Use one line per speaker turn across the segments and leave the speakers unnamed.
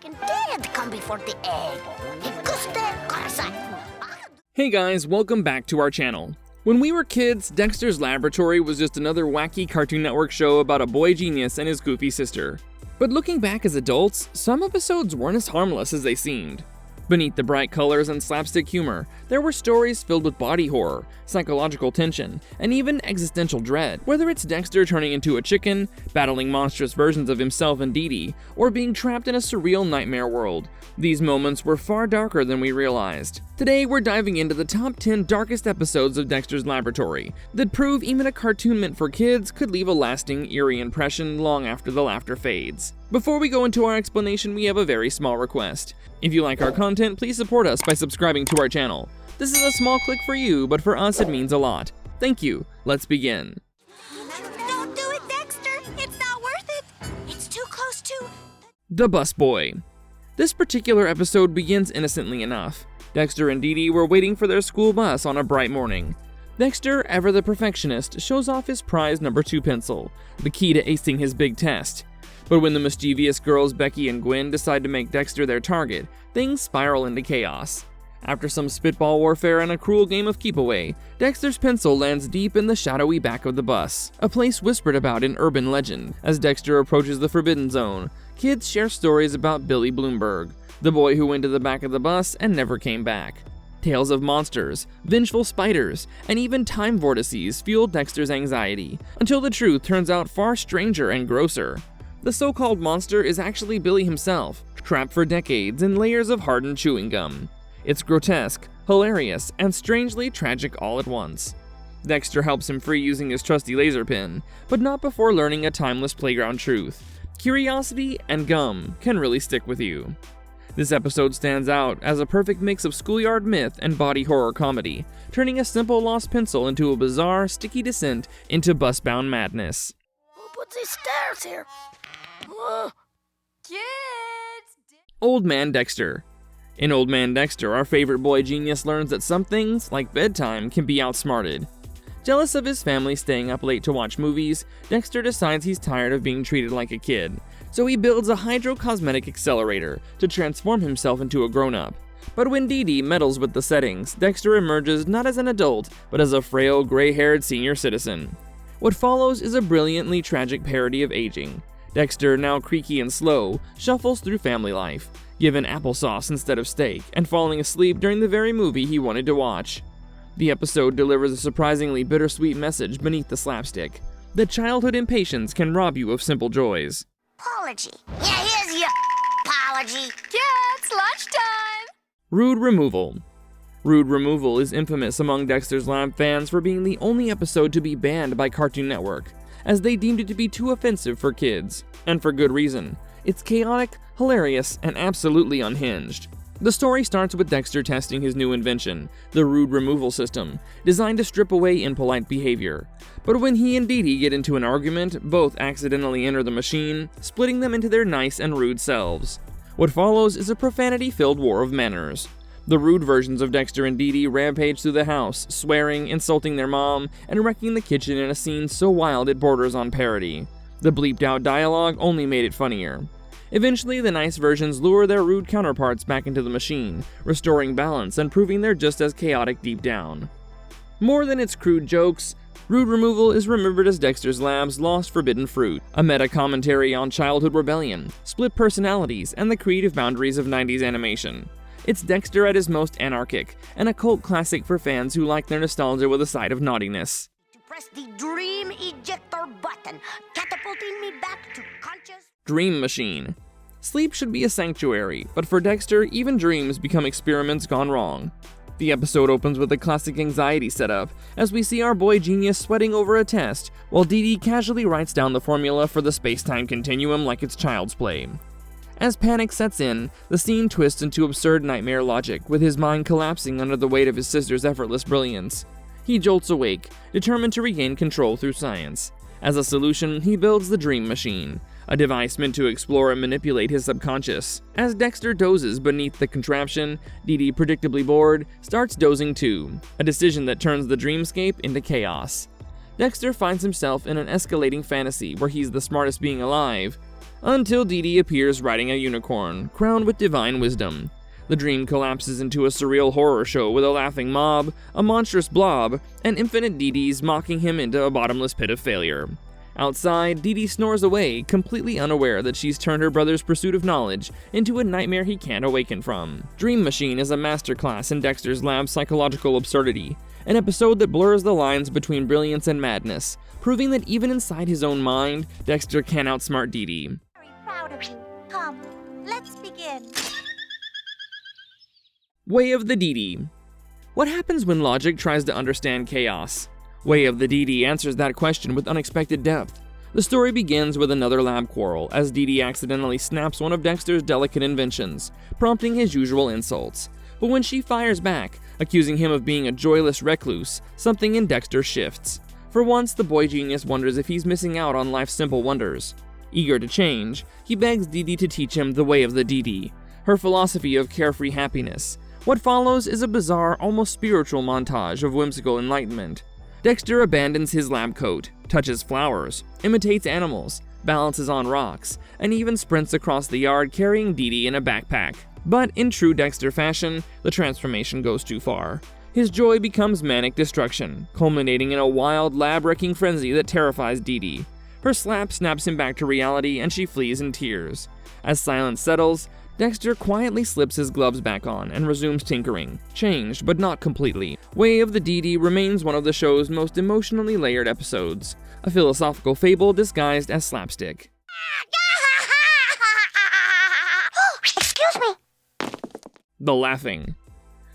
chicken did come before the egg.
Hey guys, welcome back to our channel. When we were kids, Dexter's Laboratory was just another wacky Cartoon Network show about a boy genius and his goofy sister. But looking back as adults, some episodes weren't as harmless as they seemed. Beneath the bright colors and slapstick humor, there were stories filled with body horror, psychological tension, and even existential dread. Whether it's Dexter turning into a chicken, battling monstrous versions of himself and Dee Dee, or being trapped in a surreal nightmare world, these moments were far darker than we realized. Today, we're diving into the top 10 darkest episodes of Dexter's Laboratory that prove even a cartoon meant for kids could leave a lasting, eerie impression long after the laughter fades. Before we go into our explanation, we have a very small request. If you like our content, please support us by subscribing to our channel. This is a small click for you, but for us it means a lot. Thank you. Let's begin.
Don't do it, Dexter. It's not worth it. It's too close to...
The Busboy. This particular episode begins innocently enough. Dexter and Dee Dee were waiting for their school bus on a bright morning. Dexter, ever the perfectionist, shows off his prized number 2 pencil, the key to acing his big test. But when the mischievous girls Becky and Gwen decide to make Dexter their target, things spiral into chaos. After some spitball warfare and a cruel game of keep-away, Dexter's pencil lands deep in the shadowy back of the bus, a place whispered about in urban legend. As Dexter approaches the Forbidden Zone, kids share stories about Billy Bloomberg, the boy who went to the back of the bus and never came back. Tales of monsters, vengeful spiders, and even time vortices fuel Dexter's anxiety, until the truth turns out far stranger and grosser. The so-called monster is actually Billy himself, trapped for decades in layers of hardened chewing gum. It's grotesque, hilarious, and strangely tragic all at once. Dexter helps him free using his trusty laser pen, but not before learning a timeless playground truth. Curiosity and gum can really stick with you. This episode stands out as a perfect mix of schoolyard myth and body horror comedy, turning a simple lost pencil into a bizarre, sticky descent into bus-bound madness.
Who put these stairs here? Kids!
Old Man Dexter. In Old Man Dexter, our favorite boy genius learns that some things, like bedtime, can be outsmarted. Jealous of his family staying up late to watch movies, Dexter decides he's tired of being treated like a kid, so he builds a hydrocosmetic accelerator to transform himself into a grown-up. But when Dee Dee meddles with the settings, Dexter emerges not as an adult, but as a frail, gray-haired senior citizen. What follows is a brilliantly tragic parody of aging. Dexter, now creaky and slow, shuffles through family life, given applesauce instead of steak, and falling asleep during the very movie he wanted to watch. The episode delivers a surprisingly bittersweet message beneath the slapstick, that childhood impatience can rob you of simple joys.
Apology. Yeah, here's your apology.
Kids, lunchtime!
Rude Removal. Rude Removal is infamous among Dexter's Lab fans for being the only episode to be banned by Cartoon Network, as they deemed it to be too offensive for kids, and for good reason. It's chaotic, hilarious, and absolutely unhinged. The story starts with Dexter testing his new invention, the Rude Removal System, designed to strip away impolite behavior. But when he and Dee Dee get into an argument, both accidentally enter the machine, splitting them into their nice and rude selves. What follows is a profanity-filled war of manners. The rude versions of Dexter and Dee Dee rampage through the house, swearing, insulting their mom, and wrecking the kitchen in a scene so wild it borders on parody. The bleeped-out dialogue only made it funnier. Eventually, the nice versions lure their rude counterparts back into the machine, restoring balance and proving they're just as chaotic deep down. More than its crude jokes, Rude Removal is remembered as Dexter's Lab's lost forbidden fruit, a meta-commentary on childhood rebellion, split personalities, and the creative boundaries of 90s animation. It's Dexter at his most anarchic, and a cult classic for fans who like their nostalgia with a side of naughtiness.
To press the dream ejector button, catapulting me back to conscious...
Dream Machine. Sleep should be a sanctuary, but for Dexter, even dreams become experiments gone wrong. The episode opens with a classic anxiety setup, as we see our boy genius sweating over a test, while Dee Dee casually writes down the formula for the space-time continuum like it's child's play. As panic sets in, the scene twists into absurd nightmare logic, with his mind collapsing under the weight of his sister's effortless brilliance. He jolts awake, determined to regain control through science. As a solution, he builds the Dream Machine, a device meant to explore and manipulate his subconscious. As Dexter dozes beneath the contraption, Dee Dee, predictably bored, starts dozing too, a decision that turns the dreamscape into chaos. Dexter finds himself in an escalating fantasy where he's the smartest being alive, until Dee Dee appears riding a unicorn, crowned with divine wisdom. The dream collapses into a surreal horror show with a laughing mob, a monstrous blob, and infinite Dee Dees mocking him into a bottomless pit of failure. Outside, Dee Dee snores away, completely unaware that she's turned her brother's pursuit of knowledge into a nightmare he can't awaken from. Dream Machine is a masterclass in Dexter's lab's psychological absurdity, an episode that blurs the lines between brilliance and madness, proving that even inside his own mind, Dexter can outsmart Dee Dee.
Very proud of you. Come, let's begin.
Way of the Dee Dee. What happens when logic tries to understand chaos? Way of the Dee Dee answers that question with unexpected depth. The story begins with another lab quarrel, as Dee Dee accidentally snaps one of Dexter's delicate inventions, prompting his usual insults. But when she fires back, accusing him of being a joyless recluse, something in Dexter shifts. For once, the boy genius wonders if he's missing out on life's simple wonders. Eager to change, he begs Dee Dee to teach him the way of the Dee Dee, her philosophy of carefree happiness. What follows is a bizarre, almost spiritual montage of whimsical enlightenment. Dexter abandons his lab coat, touches flowers, imitates animals, balances on rocks, and even sprints across the yard carrying Dee Dee in a backpack. But in true Dexter fashion, the transformation goes too far. His joy becomes manic destruction, culminating in a wild, lab-wrecking frenzy that terrifies Dee Dee. Her slap snaps him back to reality and she flees in tears. As silence settles, Dexter quietly slips his gloves back on and resumes tinkering, changed but not completely. Way of the Dee Dee remains one of the show's most emotionally layered episodes, a philosophical fable disguised as slapstick.
Excuse me.
The Laughing.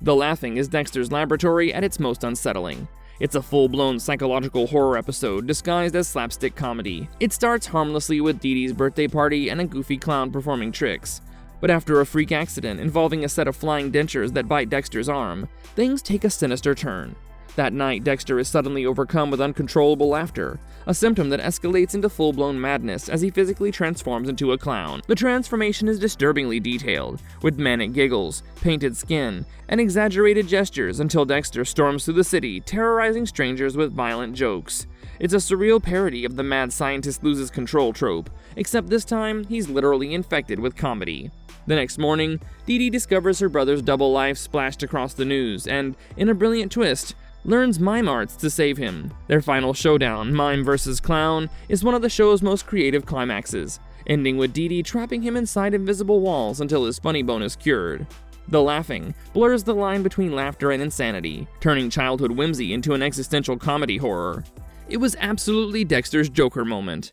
The Laughing is Dexter's laboratory at its most unsettling. It's a full-blown psychological horror episode disguised as slapstick comedy. It starts harmlessly with Dee Dee's birthday party and a goofy clown performing tricks. But after a freak accident involving a set of flying dentures that bite Dexter's arm, things take a sinister turn. That night, Dexter is suddenly overcome with uncontrollable laughter, a symptom that escalates into full-blown madness as he physically transforms into a clown. The transformation is disturbingly detailed, with manic giggles, painted skin, and exaggerated gestures until Dexter storms through the city, terrorizing strangers with violent jokes. It's a surreal parody of the mad scientist loses control trope, except this time, he's literally infected with comedy. The next morning, Dee Dee discovers her brother's double life splashed across the news, and, in a brilliant twist, learns mime arts to save him. Their final showdown, mime versus clown, is one of the show's most creative climaxes, ending with Dee Dee trapping him inside invisible walls until his funny bone is cured. The Laughing blurs the line between laughter and insanity, turning childhood whimsy into an existential comedy horror. It was absolutely Dexter's Joker moment.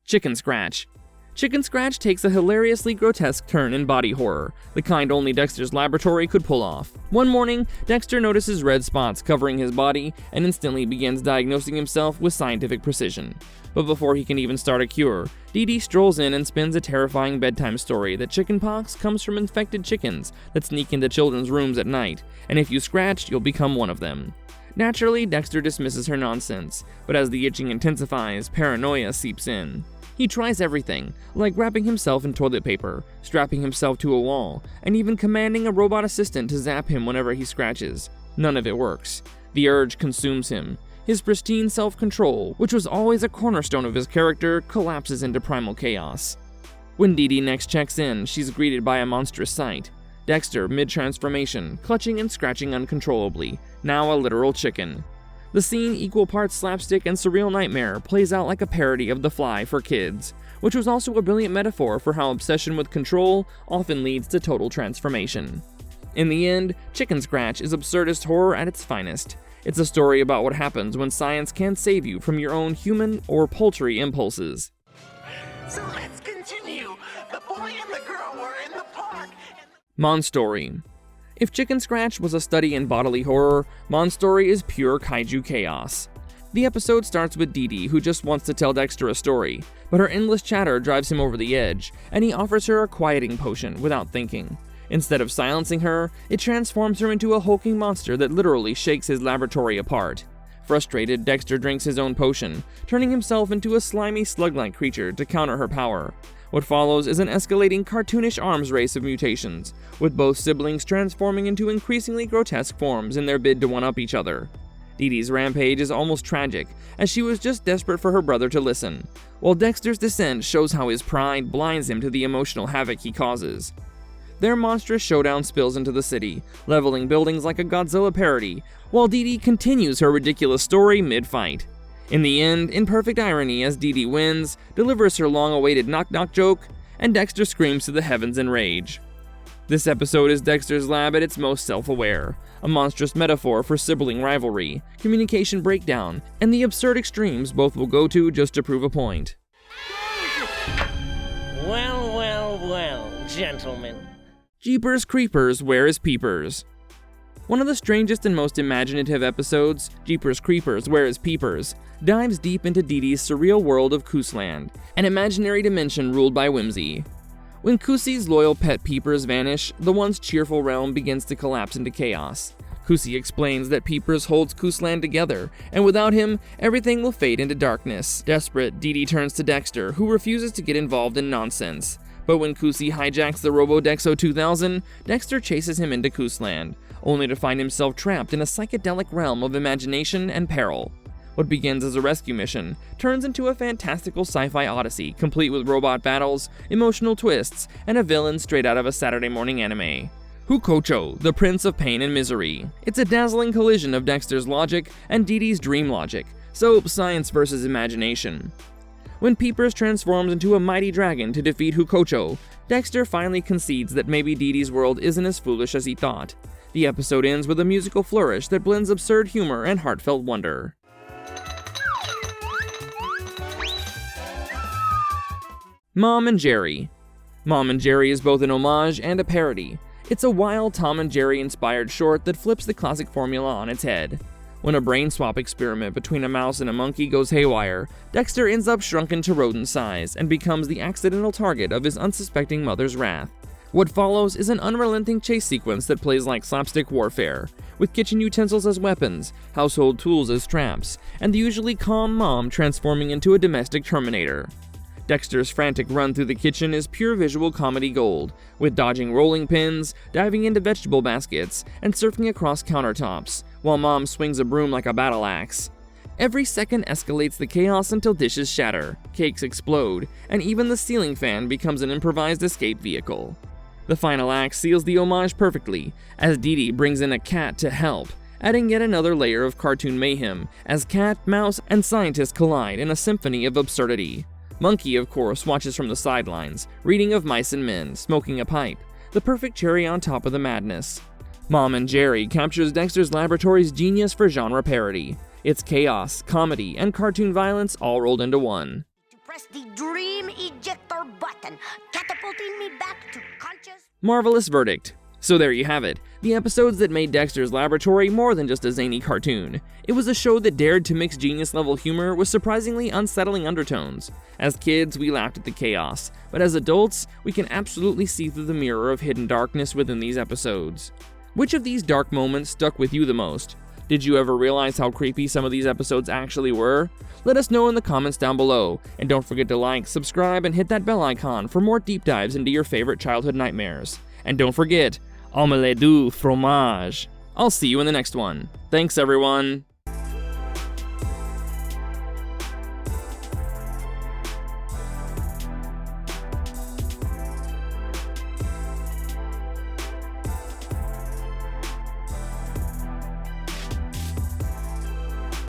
Chicken Scratch. Chicken Scratch takes a hilariously grotesque turn in body horror, the kind only Dexter's laboratory could pull off. One morning, Dexter notices red spots covering his body and instantly begins diagnosing himself with scientific precision. But before he can even start a cure, Dee Dee strolls in and spins a terrifying bedtime story that chickenpox comes from infected chickens that sneak into children's rooms at night, and if you scratch, you'll become one of them. Naturally, Dexter dismisses her nonsense, but as the itching intensifies, paranoia seeps in. He tries everything, like wrapping himself in toilet paper, strapping himself to a wall, and even commanding a robot assistant to zap him whenever he scratches. None of it works. The urge consumes him. His pristine self-control, which was always a cornerstone of his character, collapses into primal chaos. When Dee Dee next checks in, she's greeted by a monstrous sight. Dexter, mid-transformation, clutching and scratching uncontrollably, now a literal chicken. The scene, equal parts slapstick and surreal nightmare, plays out like a parody of The Fly for kids, which was also a brilliant metaphor for how obsession with control often leads to total transformation. In the end, Chicken Scratch is absurdist horror at its finest. It's a story about what happens when science can't save you from your own human or poultry impulses.
So let's continue. The boy and the girl were in the park.
Monstory. If Chicken Scratch was a study in bodily horror, Monstory is pure kaiju chaos. The episode starts with Dee Dee, who just wants to tell Dexter a story, but her endless chatter drives him over the edge, and he offers her a quieting potion without thinking. Instead of silencing her, it transforms her into a hulking monster that literally shakes his laboratory apart. Frustrated, Dexter drinks his own potion, turning himself into a slimy slug-like creature to counter her power. What follows is an escalating cartoonish arms race of mutations, with both siblings transforming into increasingly grotesque forms in their bid to one-up each other. Dee Dee's rampage is almost tragic, as she was just desperate for her brother to listen, while Dexter's descent shows how his pride blinds him to the emotional havoc he causes. Their monstrous showdown spills into the city, leveling buildings like a Godzilla parody, while Dee Dee continues her ridiculous story mid-fight. In the end, in perfect irony, as Dee Dee wins, delivers her long-awaited knock-knock joke, and Dexter screams to the heavens in rage. This episode is Dexter's Lab at its most self-aware, a monstrous metaphor for sibling rivalry, communication breakdown, and the absurd extremes both will go to just to prove a point.
Well, gentlemen.
Jeepers Creepers, Where is Peepers? One of the strangest and most imaginative episodes, Jeepers Creepers, Where is Peepers, dives deep into Dee Dee's surreal world of Koosland, an imaginary dimension ruled by whimsy. When Koosie's loyal pet Peepers vanish, the once cheerful realm begins to collapse into chaos. Koosie explains that Peepers holds Koosland together, and without him, everything will fade into darkness. Desperate, Dee Dee turns to Dexter, who refuses to get involved in nonsense. But when Koosie hijacks the Robo-Dexo 2000, Dexter chases him into Koosland, only to find himself trapped in a psychedelic realm of imagination and peril. What begins as a rescue mission turns into a fantastical sci-fi odyssey, complete with robot battles, emotional twists, and a villain straight out of a Saturday morning anime. Hukocho, the Prince of Pain and Misery. It's a dazzling collision of Dexter's logic and Dee Dee's dream logic, so science versus imagination. When Peepers transforms into a mighty dragon to defeat Hukocho, Dexter finally concedes that maybe Dee Dee's world isn't as foolish as he thought. The episode ends with a musical flourish that blends absurd humor and heartfelt wonder. Mom and Jerry. Mom and Jerry is both an homage and a parody. It's a wild Tom and Jerry inspired short that flips the classic formula on its head. When a brain swap experiment between a mouse and a monkey goes haywire, Dexter ends up shrunken to rodent size and becomes the accidental target of his unsuspecting mother's wrath. What follows is an unrelenting chase sequence that plays like slapstick warfare, with kitchen utensils as weapons, household tools as traps, and the usually calm mom transforming into a domestic Terminator. Dexter's frantic run through the kitchen is pure visual comedy gold, with dodging rolling pins, diving into vegetable baskets, and surfing across countertops, while Mom swings a broom like a battle axe. Every second escalates the chaos until dishes shatter, cakes explode, and even the ceiling fan becomes an improvised escape vehicle. The final act seals the homage perfectly, as Dee Dee brings in a cat to help, adding yet another layer of cartoon mayhem as cat, mouse, and scientist collide in a symphony of absurdity. Monkey, of course, watches from the sidelines, reading of Mice and Men, smoking a pipe, the perfect cherry on top of the madness. Mom and Jerry captures Dexter's Laboratory's genius for genre parody. It's chaos, comedy, and cartoon violence all rolled into one.
To press the dream ejector button, catapulting me back to conscious.
Marvelous verdict. So there you have it, the episodes that made Dexter's Laboratory more than just a zany cartoon. It was a show that dared to mix genius-level humor with surprisingly unsettling undertones. As kids, we laughed at the chaos, but as adults, we can absolutely see through the mirror of hidden darkness within these episodes. Which of these dark moments stuck with you the most? Did you ever realize how creepy some of these episodes actually were? Let us know in the comments down below, and don't forget to like, subscribe, and hit that bell icon for more deep dives into your favorite childhood nightmares. And don't forget, omelette du fromage. I'll see you in the next one. Thanks, everyone.